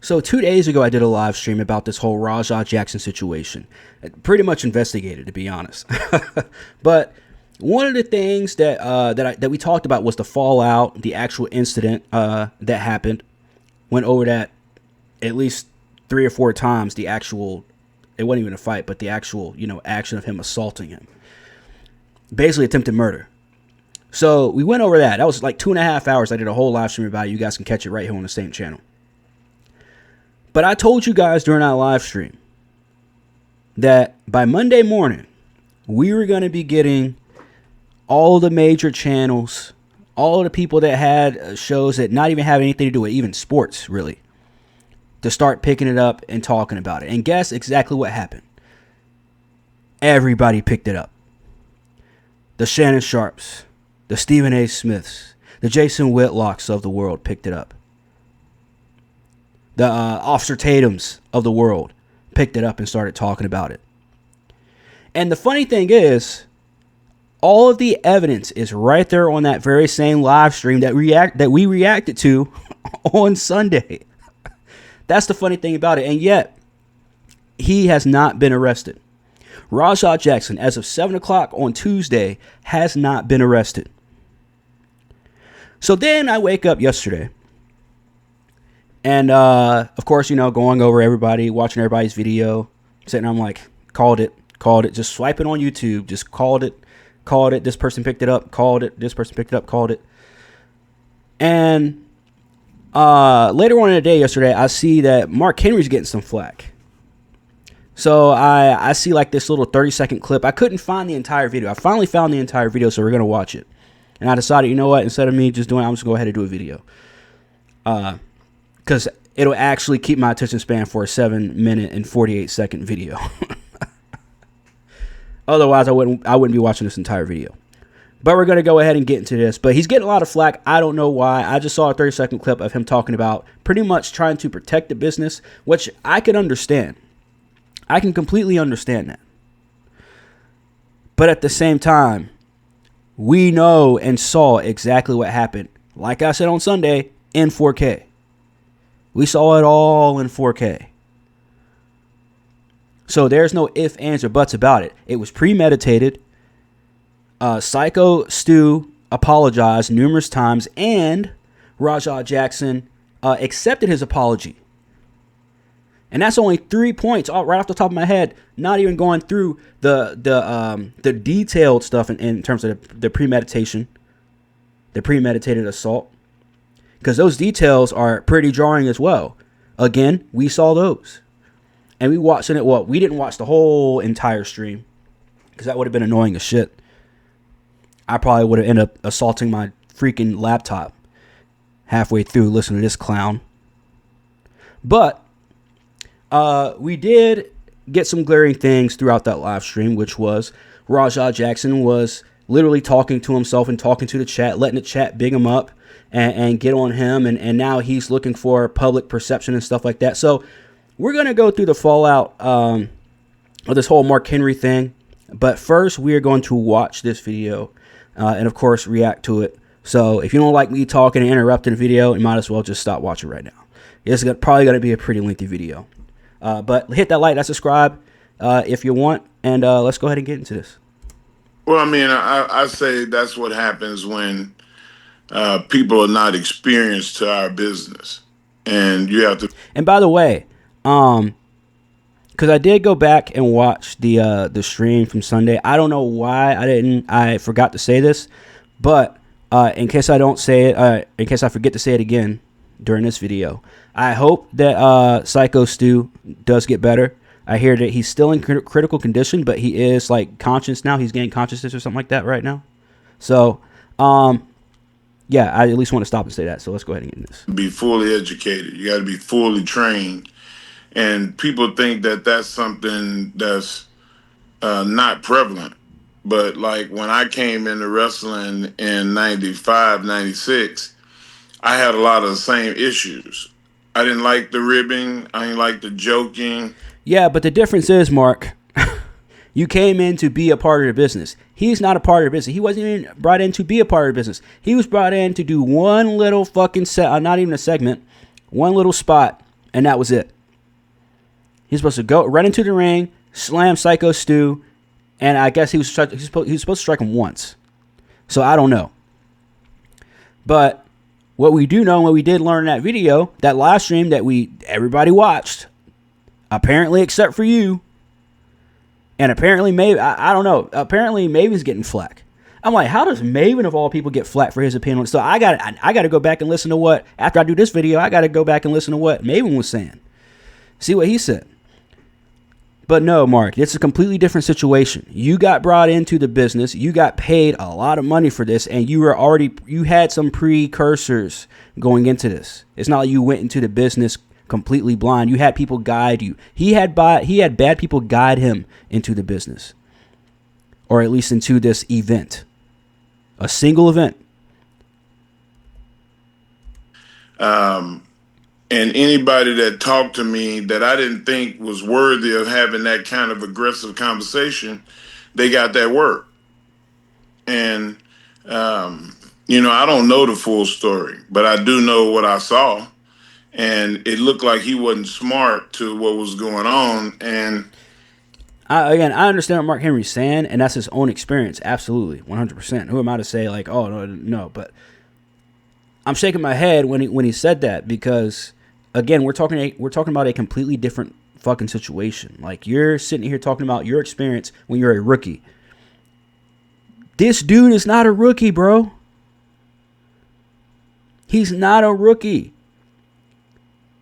So 2 days ago, I did a live stream about this whole Rajah Jackson situation. Pretty much investigated, to be honest. But one of the things that we talked about was the fallout, the actual incident that happened. Went over that at least 3 or 4 times. The actual, it wasn't even a fight, but the actual, action of him assaulting him. Basically attempted murder. So we went over that. That was like 2.5 hours. I did a whole live stream about it. You guys can catch it right here on the same channel. But I told you guys during our live stream that by Monday morning, we were going to be getting all the major channels, all the people that had shows that not even have anything to do with even sports, really, to start picking it up and talking about it. And guess exactly what happened. Everybody picked it up. The Shannon Sharps, the Stephen A. Smiths, the Jason Whitlocks of the world picked it up. The Officer Tatums of the world picked it up and started talking about it. And the funny thing is, all of the evidence is right there on that very same live stream that we reacted to on Sunday. That's the funny thing about it. And yet, he has not been arrested. Rajah Jackson, as of 7 o'clock on Tuesday, has not been arrested. So then I wake up yesterday. And, of course, going over everybody, watching everybody's video, sitting there, I'm like, called it, just swiping on YouTube, just called it, this person picked it up, called it, this person picked it up, called it. And later on in the day yesterday, I see that Mark Henry's getting some flack. So I see like this little 30-second clip. I couldn't find the entire video. I finally found the entire video, so we're going to watch it. And I decided, you know what, instead of me just doing it, I'm just going to go ahead and do a video. Because it'll actually keep my attention span for a 7-minute and 48-second video. Otherwise, I wouldn't be watching this entire video. But we're going to go ahead and get into this. But he's getting a lot of flack. I don't know why. I just saw a 30-second clip of him talking about pretty much trying to protect the business, which I can understand. I can completely understand that. But at the same time, we know and saw exactly what happened. Like I said on Sunday, in 4K. We saw it all in 4K. So there's no ifs, ands, or buts about it. It was premeditated. Psycho Stu apologized numerous times, and Rajah Jackson accepted his apology. And that's only 3 points right off the top of my head, not even going through the detailed stuff in terms of the premeditation, the premeditated assault. Because those details are pretty jarring as well. Again, we saw those. And we watched it. Well, we didn't watch the whole entire stream, because that would have been annoying as shit. I probably would have ended up assaulting my freaking laptop halfway through listening to this clown. But we did get some glaring things throughout that live stream, which was Rajah Jackson was literally talking to himself and talking to the chat, letting the chat big him up and get on him. And now he's looking for public perception and stuff like that. So we're going to go through the fallout of this whole Mark Henry thing. But first, we are going to watch this video and, of course, react to it. So if you don't like me talking and interrupting the video, you might as well just stop watching right now. It's probably going to be a pretty lengthy video. But hit that like, that subscribe if you want. And let's go ahead and get into this. Well, I mean, I say that's what happens when people are not experienced to our business. And you have to. And by the way, because I did go back and watch the stream from Sunday. I don't know why I forgot to say this, but in case I don't say it, in case I forget to say it again during this video, I hope that Psycho Stu does get better. I hear that he's still in critical condition, but he is like conscious now. He's gaining consciousness or something like that right now. So, yeah, I at least want to stop and say that. So let's go ahead and get into this. Be fully educated. You got to be fully trained. And people think that that's something that's not prevalent. But like when I came into wrestling in 95, 96, I had a lot of the same issues. I didn't like the ribbing. I didn't like the joking. Yeah, but the difference is, Mark, you came in to be a part of the business. He's not a part of the business. He wasn't even brought in to be a part of the business. He was brought in to do one little fucking not even a segment, one little spot And that was it. He's supposed to go run into the ring, slam Psycho Stu, and I guess he was supposed to strike him once. So I don't know. But what we do know, and what we did learn in that video, that live stream that everybody watched, apparently except for you, and apparently Maven, I don't know, apparently Maven's getting flack. I'm like, how does Maven of all people get flack for his opinion? So I got to go back and listen to what, after I do this video, I got to go back and listen to what Maven was saying. See what he said. But no, Mark, it's a completely different situation. You got brought into the business. You got paid a lot of money for this, and you had some precursors going into this. It's not like you went into the business completely blind. You had people guide you. He had bad people guide him into the business, or at least into this event, a single event. And anybody that talked to me that I didn't think was worthy of having that kind of aggressive conversation, they got that word. And, I don't know the full story, but I do know what I saw. And it looked like he wasn't smart to what was going on. And I understand what Mark Henry's saying, and that's his own experience. Absolutely, 100%. Who am I to say, like, oh, no, but I'm shaking my head when he said that, because again, we're talking about a completely different fucking situation. Like, you're sitting here talking about your experience when you're a rookie. This dude is not a rookie, bro. He's not a rookie.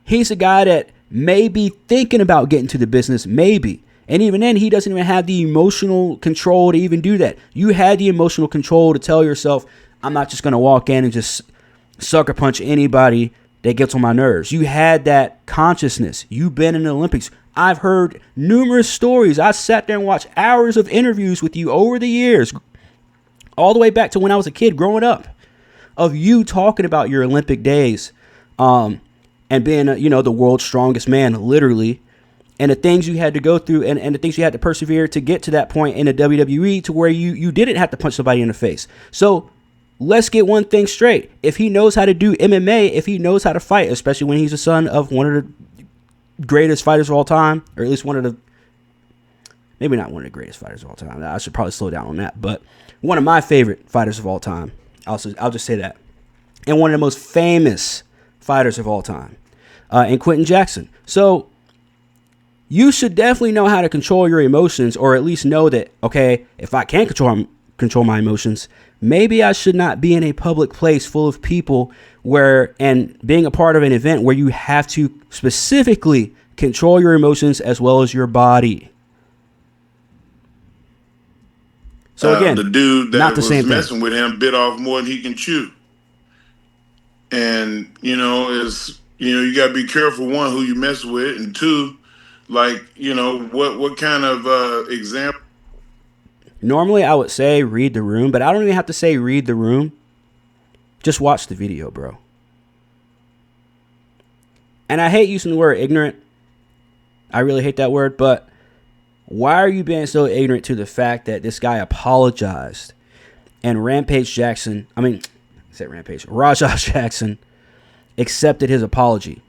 He's a guy that may be thinking about getting to the business, maybe. And even then, he doesn't even have the emotional control to even do that. You had the emotional control to tell yourself, I'm not just going to walk in and just sucker punch anybody that gets on my nerves. You had that consciousness. You've been in the Olympics. I've heard numerous stories. I sat there and watched hours of interviews with you over the years, all the way back to when I was a kid growing up, of you talking about your Olympic days, and being, the world's strongest man, literally, and the things you had to go through, and the things you had to persevere to get to that point in the WWE, to where you didn't have to punch somebody in the face. So let's get one thing straight. If he knows how to do MMA, if he knows how to fight, especially when he's the son of one of the greatest fighters of all time, or at least maybe not one of the greatest fighters of all time. I should probably slow down on that. But one of my favorite fighters of all time. I'll just say that. And one of the most famous fighters of all time. And Quentin Jackson. So you should definitely know how to control your emotions, or at least know that, okay, if I can't control my emotions, maybe I should not be in a public place full of people and being a part of an event where you have to specifically control your emotions as well as your body. So again, the dude that was thing. messing with him bit off more than he can chew. And, you got to be careful, one, who you mess with, and two, like, what kind of example. Normally I would say read the room, but I don't even have to say read the room. Just watch the video, bro. And I hate using the word ignorant. I really hate that word, but why are you being so ignorant to the fact that this guy apologized and Rajah Jackson accepted his apology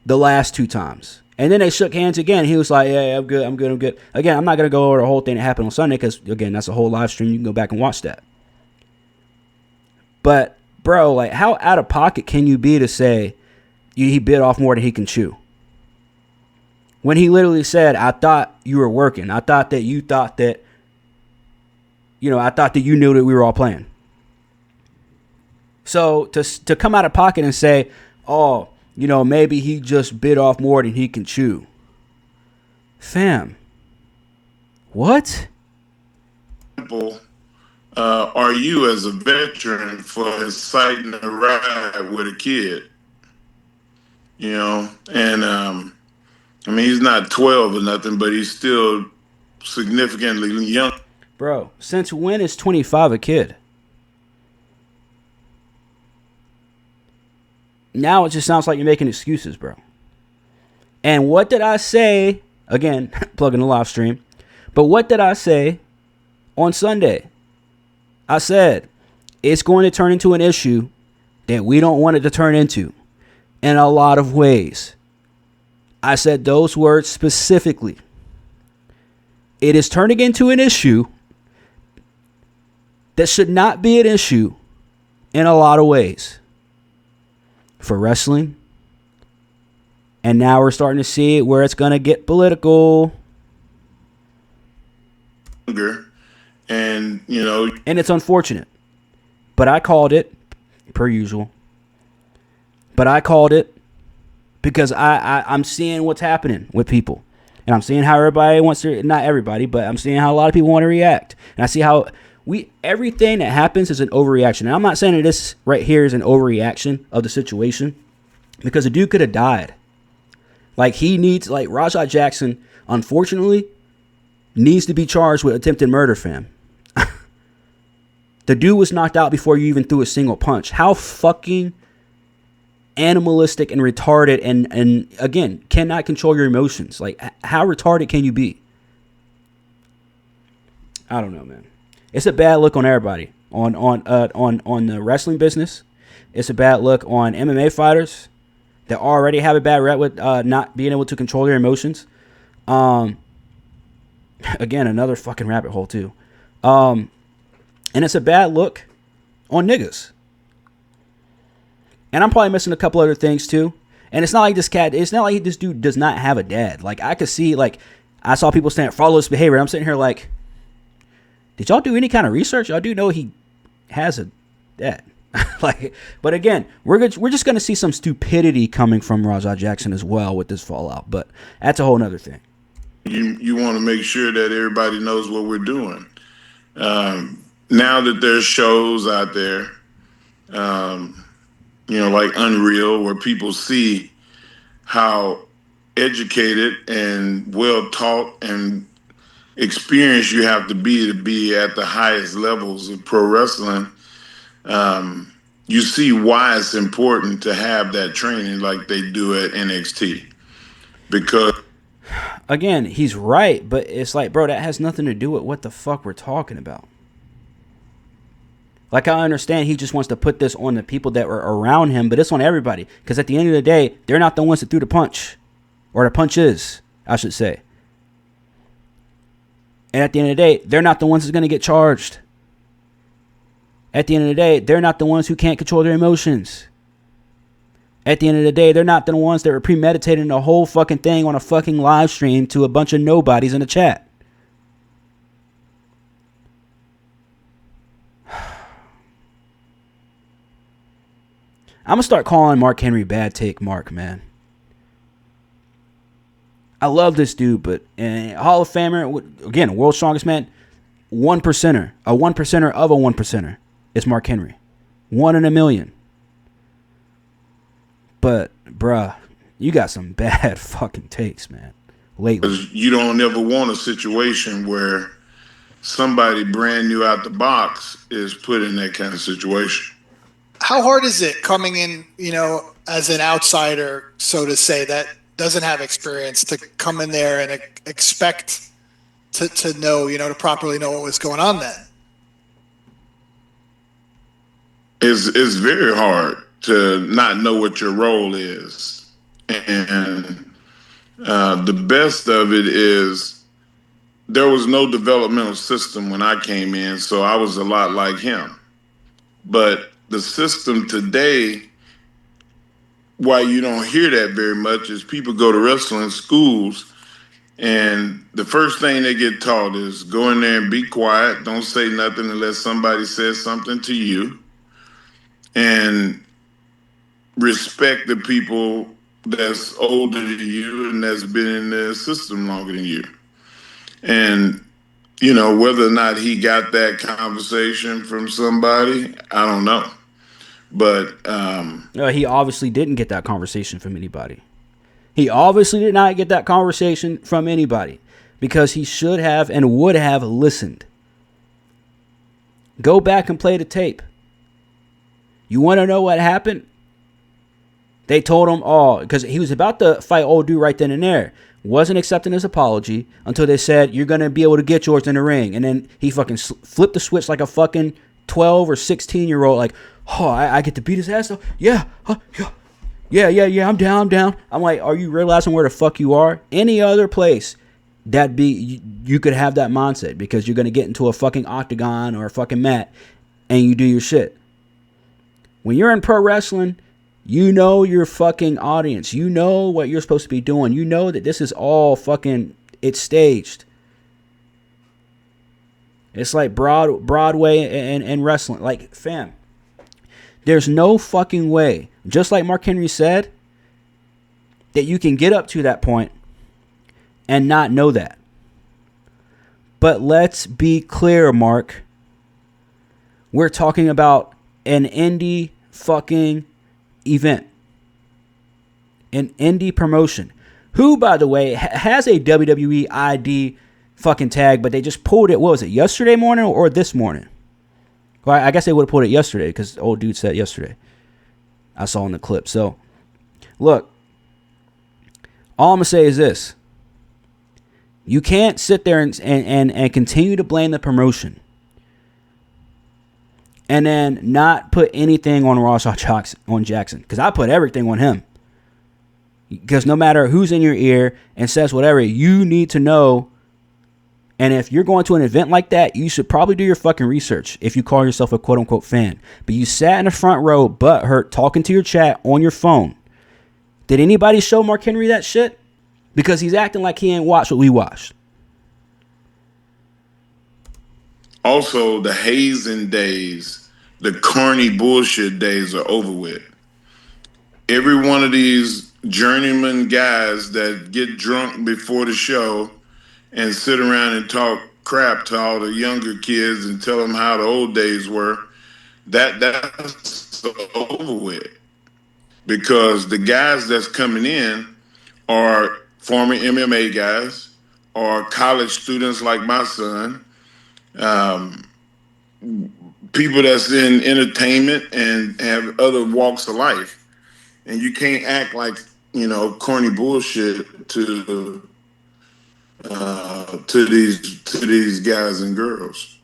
the last two times? And then they shook hands again. He was like, yeah, I'm good. Again, I'm not going to go over the whole thing that happened on Sunday because, again, that's a whole live stream. You can go back and watch that. But, bro, like, how out of pocket can you be to say he bit off more than he can chew? When he literally said, I thought you were working. I thought that you thought that, I thought that you knew that we were all playing. So to come out of pocket and say, oh, maybe he just bit off more than he can chew. Fam. What? Are you as a veteran for inciting a ride with a kid? And he's not 12 or nothing, but he's still significantly young. Bro, since when is 25 a kid? Now it just sounds like you're making excuses, bro. And what did I say? Again, plugging the live stream. But what did I say on Sunday? I said, it's going to turn into an issue that we don't want it to turn into. in a lot of ways. I said those words specifically. It is turning into an issue that should not be an issue in a lot of ways for wrestling. And now we're starting to see where it's going to get political. And, And it's unfortunate. But I called it, per usual. But I called it because I'm seeing what's happening with people. And I'm seeing how everybody wants to, not everybody, but I'm seeing how a lot of people want to react. And I see how everything that happens is an overreaction. And I'm not saying that this right here is an overreaction of the situation, because the dude could have died. Rajah Jackson, unfortunately, needs to be charged with attempted murder, fam. The dude was knocked out before you even threw a single punch. How fucking animalistic and retarded and again, cannot control your emotions. Like, how retarded can you be? I don't know, man. It's a bad look on everybody. On the wrestling business. It's a bad look on MMA fighters that already have a bad rep with not being able to control their emotions. Again, another fucking rabbit hole too. And it's a bad look on niggas. And I'm probably missing a couple other things too. And it's not like this dude does not have a dad. Like, I could see, like, I saw people saying flawless behavior. I'm sitting here like, did y'all do any kind of research? Y'all do know he has a dad. But again, we're just going to see some stupidity coming from Rajah Jackson as well with this fallout. But that's a whole nother thing. You want to make sure that everybody knows what we're doing. Now that there's shows out there, like Unreal, where people see how educated and well taught and experienced you have to be at the highest levels of pro wrestling. You see why it's important to have that training like they do at NXT. Because, again, he's right, but it's like, bro, that has nothing to do with what the fuck we're talking about. Like, I understand he just wants to put this on the people that were around him, but it's on everybody. Because at the end of the day, they're not the ones that threw the punch. Or the punches, I should say. And at the end of the day, they're not the ones that's going to get charged. At the end of the day, they're not the ones who can't control their emotions. At the end of the day, they're not the ones that were premeditating the whole fucking thing on a fucking live stream to a bunch of nobodies in the chat. I'm going to start calling Mark Henry Bad Take Mark, man. I love this dude, but Hall of Famer, again, world's strongest man, one percenter. A one percenter of a one percenter is Mark Henry. 1 in a million. But, bruh, you got some bad fucking takes, man, lately. You don't ever want a situation where somebody brand new out the box is put in that kind of situation. How hard is it coming in, as an outsider, so to say, that doesn't have experience, to come in there and expect to know, to properly know what was going on then? It's very hard to not know what your role is. And the best of it is there was no developmental system when I came in, so I was a lot like him. But the system today, why you don't hear that very much, is people go to wrestling schools and the first thing they get taught is go in there and be quiet. Don't say nothing unless somebody says something to you. And respect the people that's older than you and that's been in the system longer than you. And, whether or not he got that conversation from somebody, I don't know. But he obviously didn't get that conversation from anybody. He obviously did not get that conversation from anybody because he should have and would have listened. Go back and play the tape. You want to know what happened? They told him, because he was about to fight old dude right then and there. Wasn't accepting his apology until they said, you're going to be able to get yours in the ring. And then he fucking flipped the switch like a fucking 12 or 16-year-old. Like, I get to beat his ass though? Yeah. Yeah. Yeah, I'm down. I'm like, are you realizing where the fuck you are? Any other place you could have that mindset because you're going to get into a fucking octagon or a fucking mat and you do your shit. When you're in pro wrestling, you know your fucking audience. You know what you're supposed to be doing. You know that this is all fucking, it's staged. It's like Broadway and wrestling. Like, fam, there's no fucking way, just like Mark Henry said, that you can get up to that point and not know that. But let's be clear, Mark. We're talking about an indie fucking event. An indie promotion. Who, by the way, has a WWE ID fucking tag, but they just pulled it, what was it, yesterday morning or this morning? Well, I guess they would have pulled it yesterday because the old dude said yesterday. I saw in the clip. So, look, all I'm going to say is this. You can't sit there and continue to blame the promotion and then not put anything on Jackson. Because I put everything on him. Because no matter who's in your ear and says whatever, you need to know. And if you're going to an event like that, you should probably do your fucking research if you call yourself a quote-unquote fan. But you sat in the front row, butthurt, talking to your chat on your phone. Did anybody show Mark Henry that shit? Because he's acting like he ain't watched what we watched. Also, the hazing days, the corny bullshit days are over with. Every one of these journeyman guys that get drunk before the show and sit around and talk crap to all the younger kids and tell them how the old days were, that's over with. Because the guys that's coming in are former MMA guys or college students like my son, people that's in entertainment and have other walks of life. And you can't act like, corny bullshit to these guys and girls.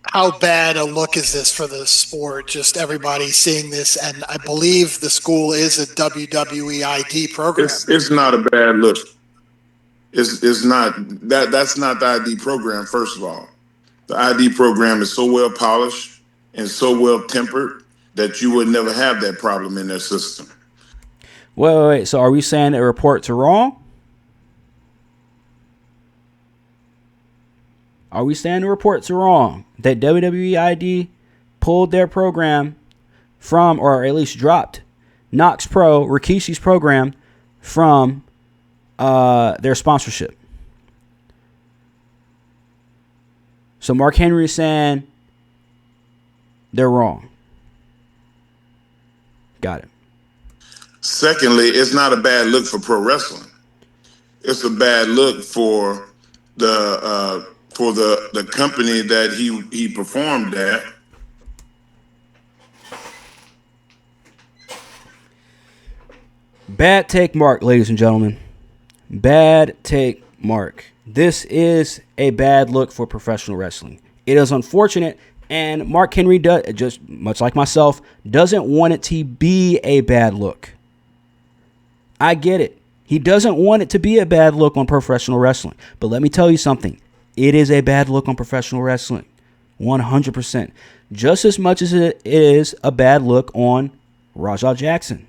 How bad a look is this for the sport? Just everybody seeing this, and I believe the school is a WWE ID program. It's not a bad look. It's not that's not the ID program. First of all, the ID program is so well polished and so well tempered that you would never have that problem in their system. Wait. So are we saying that reports are wrong? Are we saying the reports are wrong? That WWE ID pulled their program from, or at least dropped, Knox Pro, Rikishi's program from their sponsorship. So Mark Henry is saying they're wrong. Got it. Secondly, it's not a bad look for pro wrestling. It's a bad look for the company that he performed at. Bad take, Mark, ladies and gentlemen. Bad take, Mark. This is a bad look for professional wrestling. It is unfortunate, and Mark Henry, just much like myself, doesn't want it to be a bad look. I get it. He doesn't want it to be a bad look on professional wrestling. But let me tell you something. It is a bad look on professional wrestling. 100%. Just as much as it is a bad look on Rajah Jackson.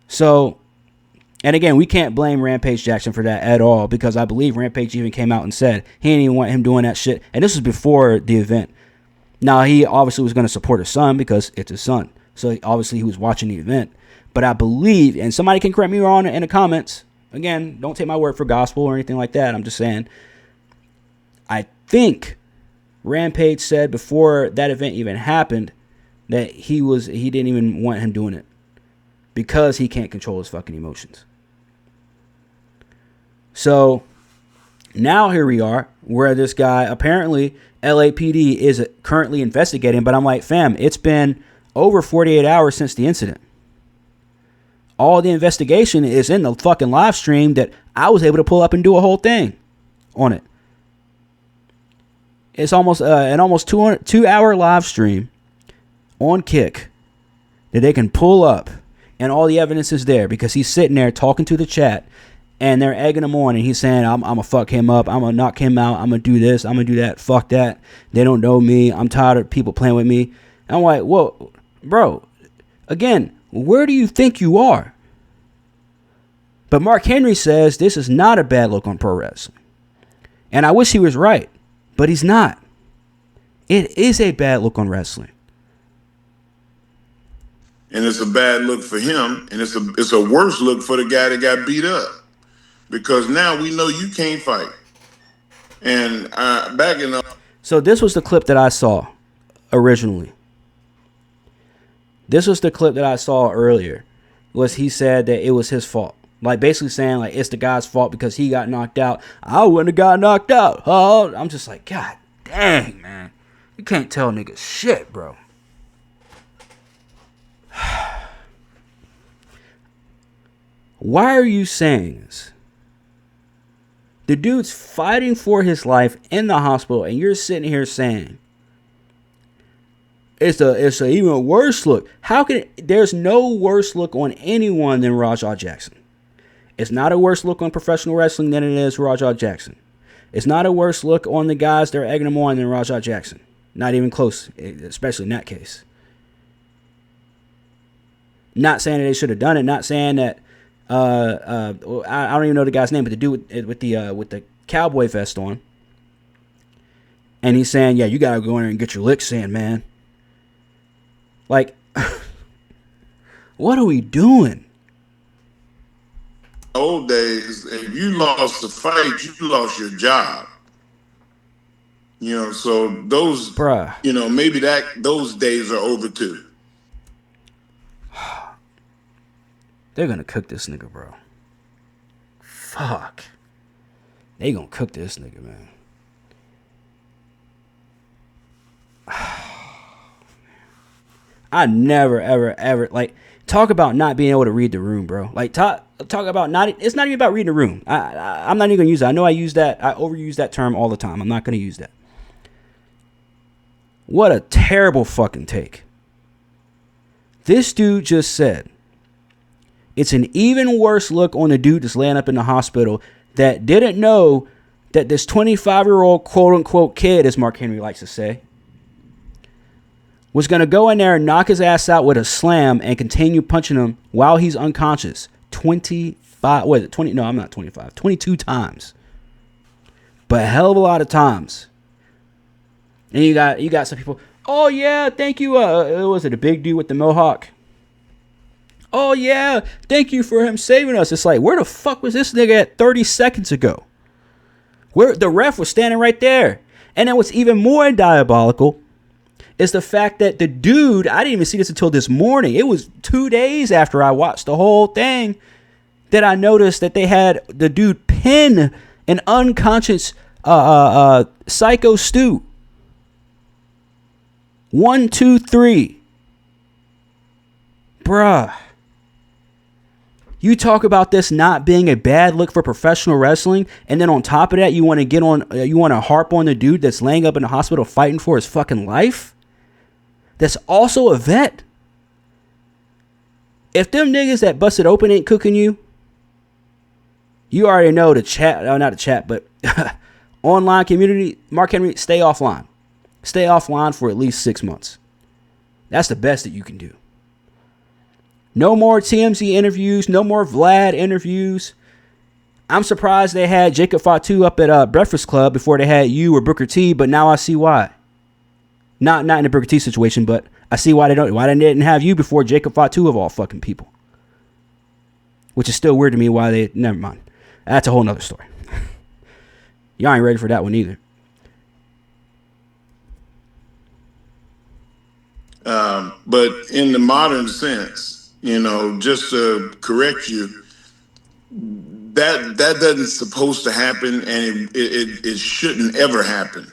So, and again, we can't blame Rampage Jackson for that at all, because I believe Rampage even came out and said he didn't even want him doing that shit. And this was before the event. Now, he obviously was going to support his son because it's his son. So, obviously, he was watching the event. But I believe, and somebody can correct me wrong in the comments. Again, don't take my word for gospel or anything like that. I'm just saying, I think Rampage said before that event even happened that he didn't even want him doing it because he can't control his fucking emotions. So now here we are, where this guy, apparently LAPD is currently investigating, but I'm like, fam, it's been over 48 hours since the incident. All the investigation is in the fucking live stream that I was able to pull up and do a whole thing on it. It's almost an almost 2 hour live stream on Kick that they can pull up, and all the evidence is there because he's sitting there talking to the chat, and they're egging him on, and he's saying, I'm gonna fuck him up, I'm gonna knock him out, I'm gonna do this, I'm gonna do that, fuck that, they don't know me, I'm tired of people playing with me. And I'm like, whoa, bro, again, where do you think you are? But Mark Henry says this is not a bad look on pro wrestling. And I wish he was right, but he's not. It is a bad look on wrestling. And it's a bad look for him, and it's a worse look for the guy that got beat up. Because now we know you can't fight. And backing up. So this was the clip that I saw originally. This was the clip that I saw earlier. Was he said that it was his fault. Like basically saying like it's the guy's fault because he got knocked out. I wouldn't have got knocked out. Oh, I'm just like, God dang, man. You can't tell niggas shit, bro. Why are you saying this? The dude's fighting for his life in the hospital, and you're sitting here saying it's a even worse look. How can there's no worse look on anyone than Rajah Jackson? It's not a worse look on professional wrestling than it is Rajah Jackson. It's not a worse look on the guys that are egging him on than Rajah Jackson. Not even close, especially in that case. Not saying that they should have done it. Not saying that. I don't even know the guy's name, but the dude with the cowboy vest on, and he's saying, "Yeah, you gotta go in there and get your licks in, man." Like, what are we doing? Old days, if you lost the fight, you lost your job. You know, so those, Bruh. you know, maybe those days are over too. They're gonna cook this nigga, bro. Fuck. They gonna cook this nigga, man. I never, ever, like, talk about not being able to read the room, bro. Like, talk about not, it's not even about reading the room. I'm not even gonna use that. I know I overuse that term all the time. I'm not gonna use that. What a terrible fucking take. This dude just said, it's an even worse look on the dude that's laying up in the hospital that didn't know that this 25-year-old quote-unquote kid, as Mark Henry likes to say, was going to go in there and knock his ass out with a slam and continue punching him while he's unconscious. 25, what is it, 20? No, I'm not 25. 22 times. But a hell of a lot of times. And you got some people, oh yeah, thank you, was it a big dude with the mohawk? Oh, yeah, thank you for him saving us. It's like, where the fuck was this nigga at 30 seconds ago? Where the ref was standing right there. And then what's even more diabolical is the fact that the dude, I didn't even see this until this morning. It was 2 days after I watched the whole thing that I noticed that they had the dude pin an unconscious Psycho Stu. 1, 2, 3. Bruh. You talk about this not being a bad look for professional wrestling, and then on top of that, you want to harp on the dude that's laying up in the hospital fighting for his fucking life? That's also a vet. If them niggas that busted open ain't cooking you, you already know the chat, not the chat, but online community, Mark Henry, stay offline. Stay offline for at least 6 months. That's the best that you can do. No more TMZ interviews. No more Vlad interviews. I'm surprised they had Jacob Fatu up at Breakfast Club before they had you or Booker T, but now I see why. Not in the Booker T situation, but I see why they didn't have you before Jacob Fatu of all fucking people. Which is still weird to me why they, never mind. That's a whole nother story. Y'all ain't ready for that one either. But in the modern sense, you know, just to correct you, that doesn't supposed to happen, and it shouldn't ever happen.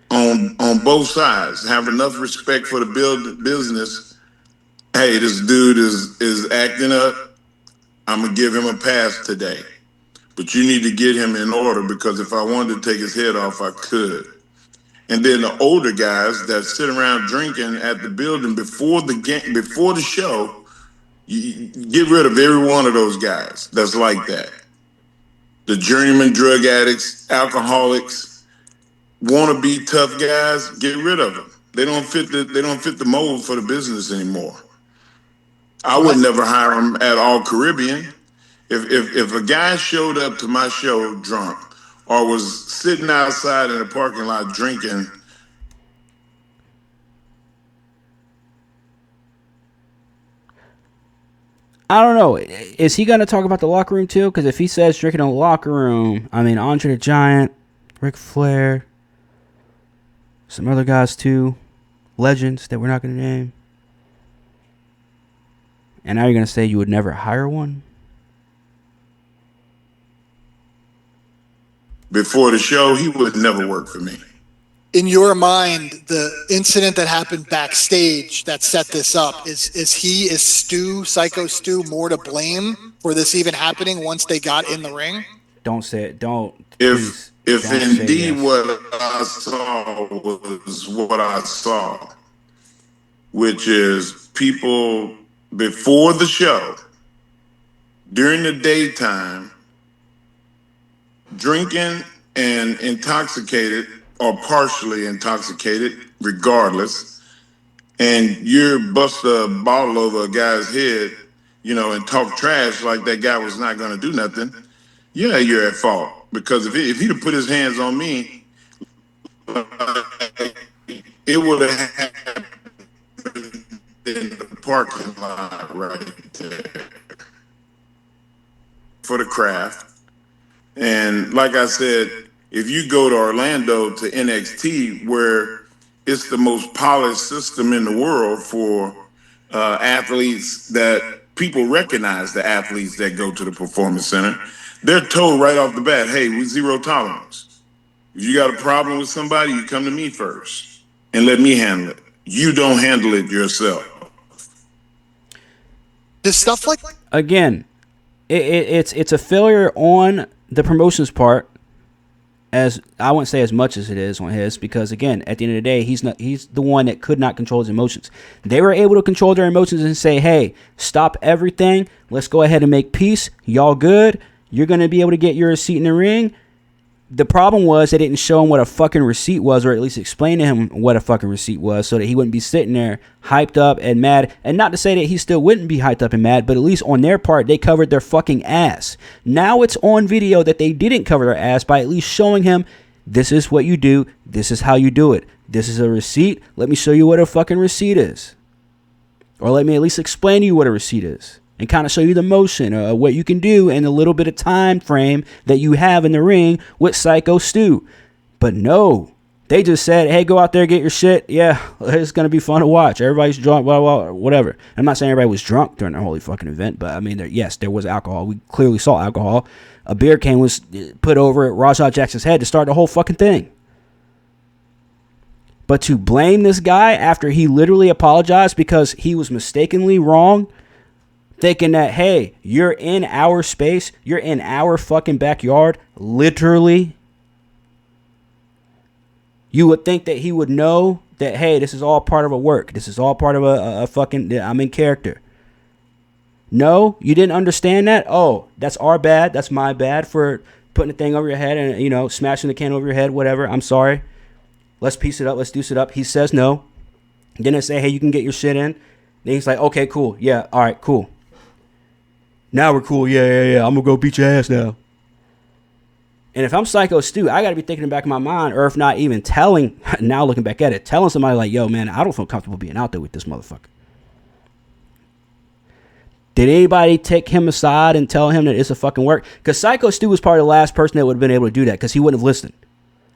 On both sides, have enough respect for the business. Hey, this dude is acting up. I'm gonna give him a pass today, but you need to get him in order, because if I wanted to take his head off, I could. And then the older guys that sit around drinking at the building before the game, before the show, you get rid of every one of those guys that's like that. The journeyman drug addicts, alcoholics, wannabe tough guys, get rid of them. They don't fit the mold for the business anymore. I would never hire them at All Caribbean. If a guy showed up to my show drunk or was sitting outside in the parking lot drinking, I don't know. Is he going to talk about the locker room too? Because if he says drinking in the locker room, I mean, Andre the Giant, Ric Flair, some other guys too, legends that we're not going to name. And now you're going to say you would never hire one? Before the show, he would never work for me. In your mind, the incident that happened backstage that set this up, is Stu, Psycho Stu, more to blame for this even happening once they got in the ring? Don't say it. Don't. If don't indeed yes. What I saw was what I saw, which is people before the show, during the daytime, drinking and intoxicated or partially intoxicated, regardless, and you're bust a bottle over a guy's head, and talk trash like that guy was not going to do nothing, yeah, you're at fault. Because if he'd have put his hands on me, it would have happened in the parking lot right there for the craft. And like I said, if you go to Orlando to NXT, where it's the most polished system in the world for athletes, that people recognize the athletes that go to the Performance Center, they're told right off the bat, hey, we zero tolerance. If you got a problem with somebody, you come to me first and let me handle it. You don't handle it yourself. Does stuff like... Again, it's a failure on the promotion's part, as I wouldn't say as much as it is on his, because again, at the end of the day, he's the one that could not control his emotions. They were able to control their emotions and say, hey, stop everything, let's go ahead and make peace, y'all good, you're going to be able to get your seat in the ring. The problem was they didn't show him what a fucking receipt was, or at least explain to him what a fucking receipt was, so that he wouldn't be sitting there hyped up and mad. And not to say that he still wouldn't be hyped up and mad, but at least on their part, they covered their fucking ass. Now it's on video that they didn't cover their ass by at least showing him, this is what you do, this is how you do it. This is a receipt, let me show you what a fucking receipt is. Or let me at least explain to you what a receipt is. And kind of show you the motion, what you can do in a little bit of time frame that you have in the ring with Psycho Stu. But no, they just said, hey, go out there, get your shit. Yeah, it's going to be fun to watch. Everybody's drunk, blah, blah, whatever. I'm not saying everybody was drunk during the holy fucking event, but I mean, yes, there was alcohol. We clearly saw alcohol. A beer can was put over Rajah Jackson's head to start the whole fucking thing. But to blame this guy after he literally apologized because he was mistakenly wrong, thinking that, hey, you're in our space, you're in our fucking backyard, literally. You would think that he would know that, hey, this is all part of a work. This is all part of a fucking, I'm in character. No, you didn't understand that? Oh, that's our bad. That's my bad for putting the thing over your head and, smashing the can over your head, whatever. I'm sorry. Let's piece it up. Let's deuce it up. He says no. Then they say, hey, you can get your shit in. Then he's like, okay, cool. Yeah, all right, cool. Now we're cool. Yeah. I'm going to go beat your ass now. And if I'm Psycho Stu, I got to be thinking in the back of my mind, or if not even telling, now looking back at it, telling somebody like, yo, man, I don't feel comfortable being out there with this motherfucker. Did anybody take him aside and tell him that it's a fucking work? Because Psycho Stu was probably the last person that would have been able to do that, because he wouldn't have listened.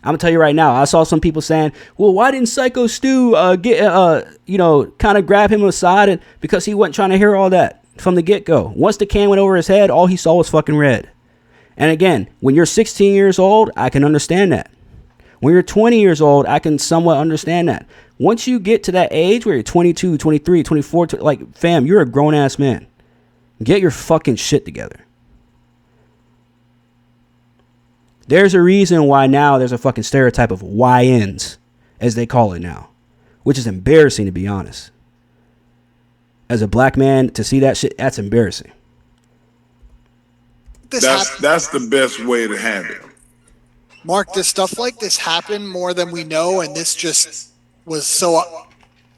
I'm going to tell you right now, I saw some people saying, well, why didn't Psycho Stu kind of grab him aside, because he wasn't trying to hear all that from the get-go. Once the can went over his head, all he saw was fucking red. And again, when you're 16 years old, I can understand that. When you're 20 years old, I can somewhat understand that. Once you get to that age where you're 22, 23, 24, fam, you're a grown-ass man. Get your fucking shit together. There's a reason why now there's a fucking stereotype of YNs. as they call it now, which is embarrassing, to be honest. As a black man, to see that shit, that's embarrassing. That's the best way to have it. Mark, does stuff like this happen more than we know, and this just was so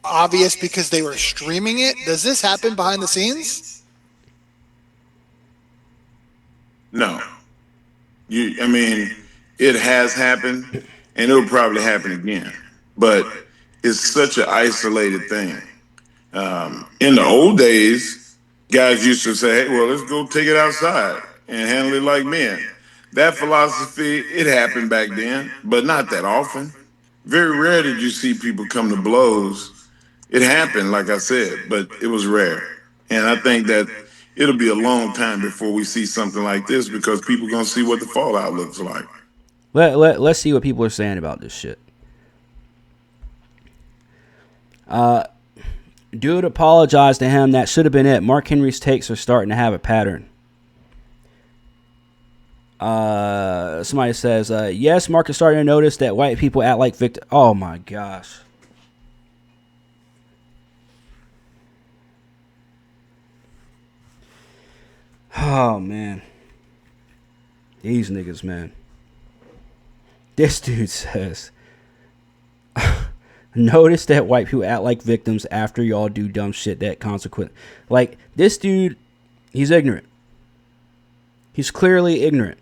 obvious because they were streaming it? Does this happen behind the scenes? No. I mean, it has happened, and it'll probably happen again. But it's such an isolated thing. In the old days, guys used to say, hey, well, let's go take it outside and handle it like men. That philosophy, it happened back then, but not that often. Very rare did you see people come to blows. It happened, like I said, but it was rare. And I think that it'll be a long time before we see something like this because people are going to see what the fallout looks like. Let's see what people are saying about this shit. Dude apologized to him. That should have been it. Mark Henry's takes are starting to have a pattern. Somebody says, yes, Mark is starting to notice that white people act like victims. Oh my gosh. Oh man. These niggas, man. This dude says, notice that white people act like victims after y'all do dumb shit that consequent. Like, this dude, he's ignorant. He's clearly ignorant.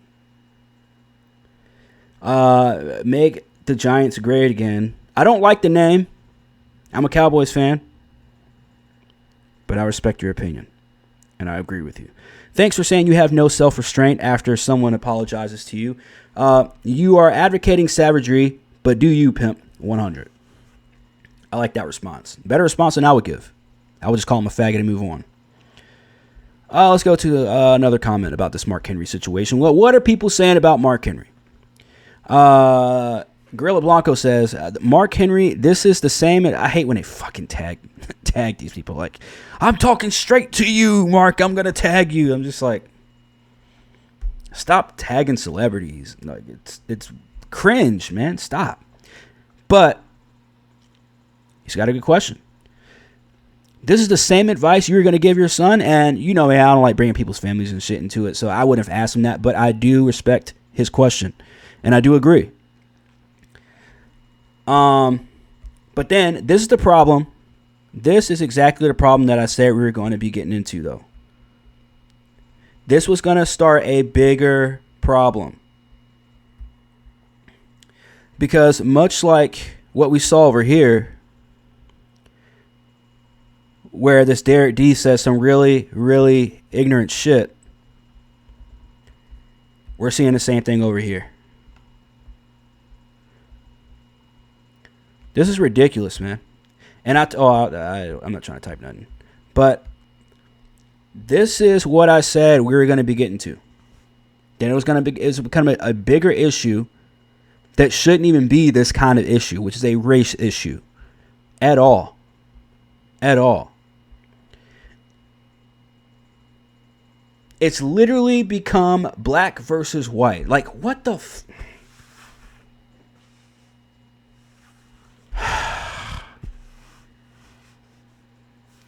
Make the Giants great again. I don't like the name. I'm a Cowboys fan. But I respect your opinion. And I agree with you. Thanks for saying you have no self-restraint after someone apologizes to you. You are advocating savagery, but do you, pimp? 100. I like that response. Better response than I would give. I would just call him a faggot and move on. Let's go to another comment about this Mark Henry situation. Well, what are people saying about Mark Henry? Gorilla Blanco says, Mark Henry, this is the same. I hate when they fucking tag these people. Like, I'm talking straight to you, Mark. I'm going to tag you. I'm just like, stop tagging celebrities. Like, it's cringe, man. Stop. But he's got a good question. This is the same advice you were going to give your son. And you know, man, I don't like bringing people's families and shit into it. So I wouldn't have asked him that. But I do respect his question. And I do agree. But then this is the problem. This is exactly the problem that I said we were going to be getting into, though. This was going to start a bigger problem. Because much like what we saw over here, where this Derek D says some really, really ignorant shit, we're seeing the same thing over here. This is ridiculous, man. And I'm not trying to type nothing. But this is what I said we were going to be getting to. Then it was becoming a bigger issue that shouldn't even be this kind of issue, which is a race issue. At all. At all. It's literally become black versus white. Like, what the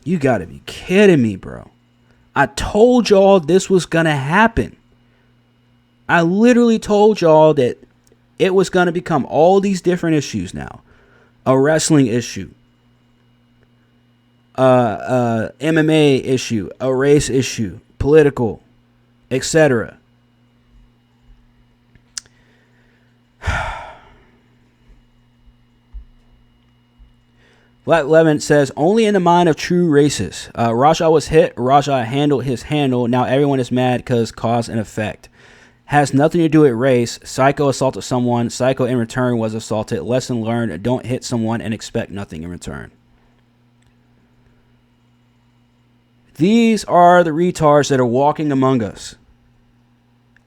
You gotta be kidding me, bro. I told y'all this was gonna happen. I literally told y'all that it was gonna become all these different issues now. A wrestling issue. MMA issue. A race issue. Political. Etc. Black Levin says, only in the mind of true racists. Raja was hit. Raja handled his handle. Now everyone is mad because cause and effect. Has nothing to do with race. Psycho assaulted someone. Psycho in return was assaulted. Lesson learned. Don't hit someone and expect nothing in return. These are the retards that are walking among us.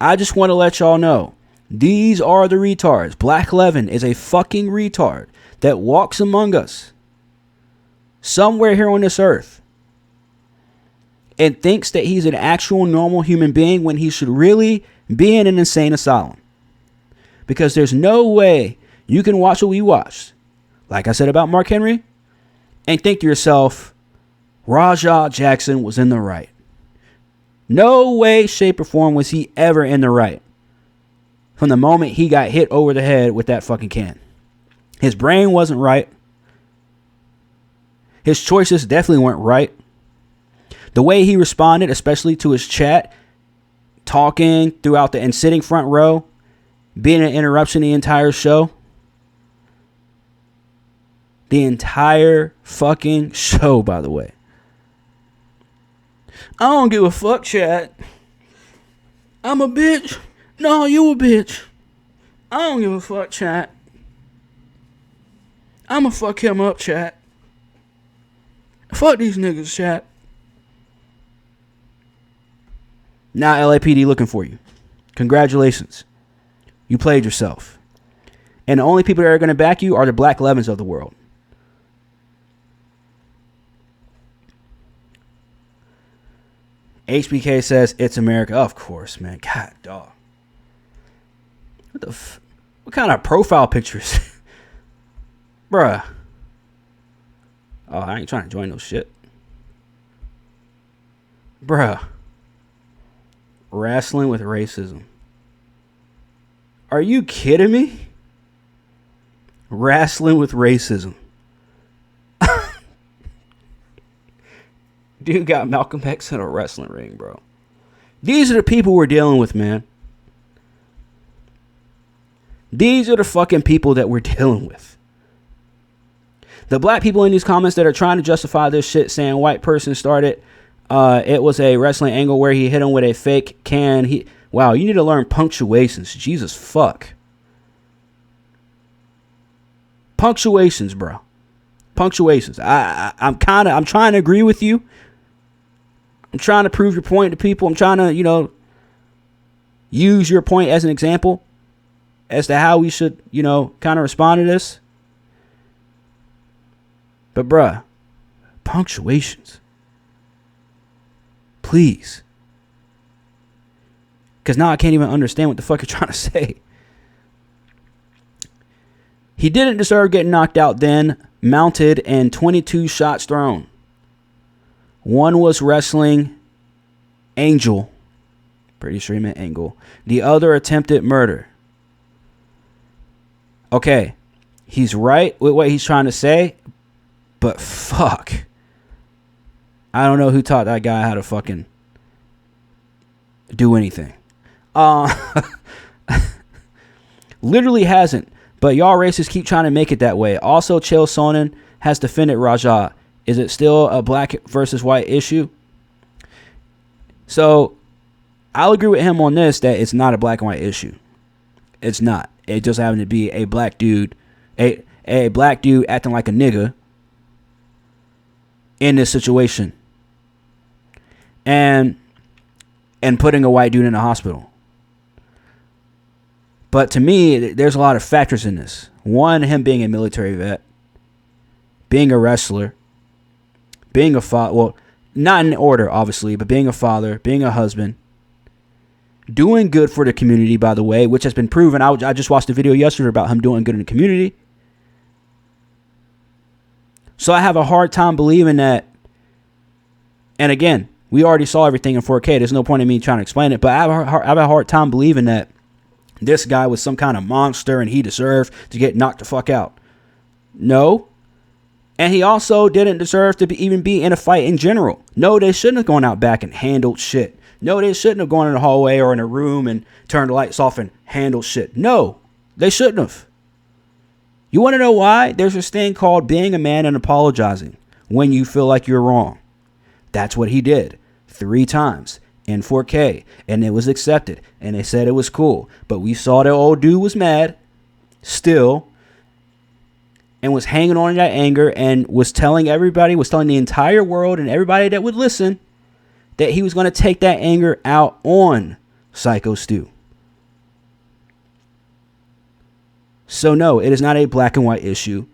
I just want to let y'all know. These are the retards. Black Levin is a fucking retard that walks among us. Somewhere here on this earth, and thinks that he's an actual normal human being when he should really be in an insane asylum. Because there's no way you can watch what we watched, like I said about Mark Henry, and think to yourself, Rajah Jackson was in the right. No way, shape, or form was he ever in the right from the moment he got hit over the head with that fucking can. His brain wasn't right. His choices definitely weren't right. The way he responded, especially to his chat, talking throughout and sitting front row, being an interruption the entire show. The entire fucking show, by the way. I don't give a fuck, chat. I'm a bitch. No, you a bitch. I don't give a fuck, chat. I'ma fuck him up, chat. Fuck these niggas, chat. Now LAPD looking for you. Congratulations. You played yourself. And the only people that are going to back you are the Black Levins of the world. HBK says, it's America. Of course, man. God, dog. What kind of profile pictures? Bruh. Oh, I ain't trying to join no shit. Bruh. Wrestling with racism. Are you kidding me? Wrestling with racism. Dude got Malcolm X in a wrestling ring, bro. These are the people we're dealing with, man. These are the fucking people that we're dealing with. The black people in these comments that are trying to justify this shit, saying white person started, it was a wrestling angle where he hit him with a fake can. Wow, you need to learn punctuations. Jesus fuck. Punctuations, bro. Punctuations. I'm trying to agree with you. I'm trying to prove your point to people. I'm trying to, use your point as an example as to how we should, kind of respond to this. But, bruh, punctuations. Please. Because now I can't even understand what the fuck you're trying to say. He didn't deserve getting knocked out then. Mounted and 22 shots thrown. One was wrestling Angel. Pretty sure he meant Angle. The other attempted murder. Okay. He's right with what he's trying to say. But fuck. I don't know who taught that guy how to fucking do anything. Literally hasn't. But y'all racists keep trying to make it that way. Also, Chael Sonnen has defended Rajah. Is it still a black versus white issue? So, I'll agree with him on this, that it's not a black and white issue. It's not. It just happened to be a black dude, a black dude acting like a nigga in this situation. And putting a white dude in the hospital. But to me, there's a lot of factors in this. One, him being a military vet, being a wrestler, being a father, well, not in order, obviously, but being a father, being a husband, doing good for the community, by the way, which has been proven. I just watched a video yesterday about him doing good in the community. So I have a hard time believing that. And again, we already saw everything in 4K. There's no point in me trying to explain it, but I have a hard time believing that this guy was some kind of monster and he deserved to get knocked the fuck out. No. And he also didn't deserve to even be in a fight in general. No, they shouldn't have gone out back and handled shit. No, they shouldn't have gone in the hallway or in a room and turned the lights off and handled shit. No, they shouldn't have. You want to know why? There's this thing called being a man and apologizing when you feel like you're wrong. That's what he did 3 times in 4K, and it was accepted, and they said it was cool. But we saw the old dude was mad still and was hanging on to that anger and was telling everybody, was telling the entire world and everybody that would listen that he was going to take that anger out on Psycho Stu. So no, it is not a black and white issue.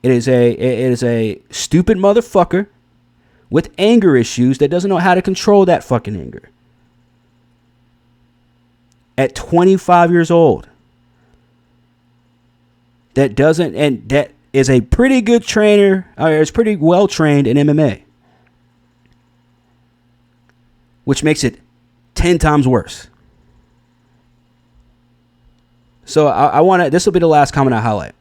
It is a stupid motherfucker with anger issues that doesn't know how to control that fucking anger. At 25 years old. that doesn't, and that is a pretty good trainer, or is pretty well trained in MMA, which makes it 10 times worse. So I want to, this will be the last comment I highlight.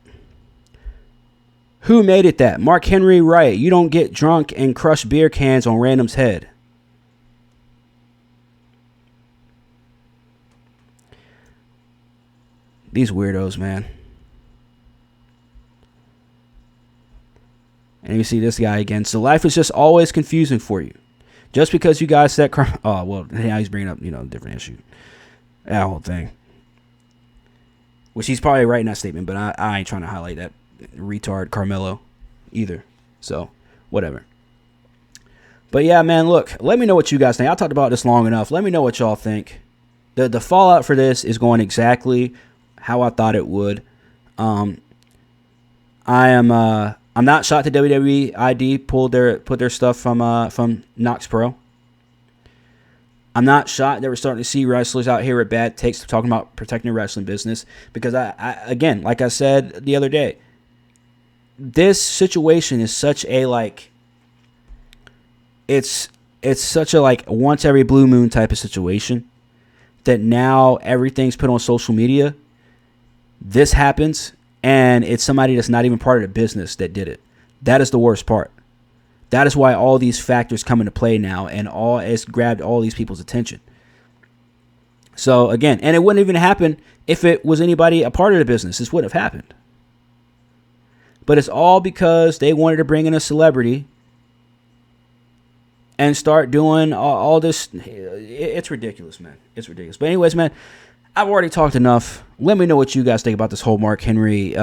Who made it that? Mark Henry, right. You don't get drunk and crush beer cans on random's head. These weirdos, man. And you see this guy again. So life is just always confusing for you. Just because you guys set crime. Oh, well, now he's bringing up, a different issue. That whole thing. Which he's probably right in that statement, but I ain't trying to highlight that retard Carmelo either. So, whatever. But yeah, man, look, let me know what you guys think. I talked about this long enough. Let me know what y'all think. The fallout for this is going exactly how I thought it would. I'm not shocked that WWE ID put their stuff from Knox Pro. I'm not shocked that we're starting to see wrestlers out here with bad takes talking about protecting the wrestling business, because I again, like I said the other day, this situation is such a it's such a once every blue moon type of situation that now everything's put on social media. This happens, and it's somebody that's not even part of the business that did it. That is the worst part. That is why all these factors come into play now, and it's grabbed all these people's attention. So again, and it wouldn't even happen if it was anybody a part of the business. This wouldn't have happened. But it's all because they wanted to bring in a celebrity and start doing all this. It's ridiculous, man. It's ridiculous. But anyways, man, I've already talked enough. Let me know what you guys think about this whole Mark Henry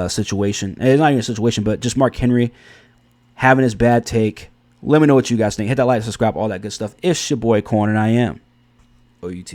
situation. It's not even a situation, but just Mark Henry having his bad take. Let me know what you guys think. Hit that like, subscribe, all that good stuff. It's your boy Corn, and I am OUT.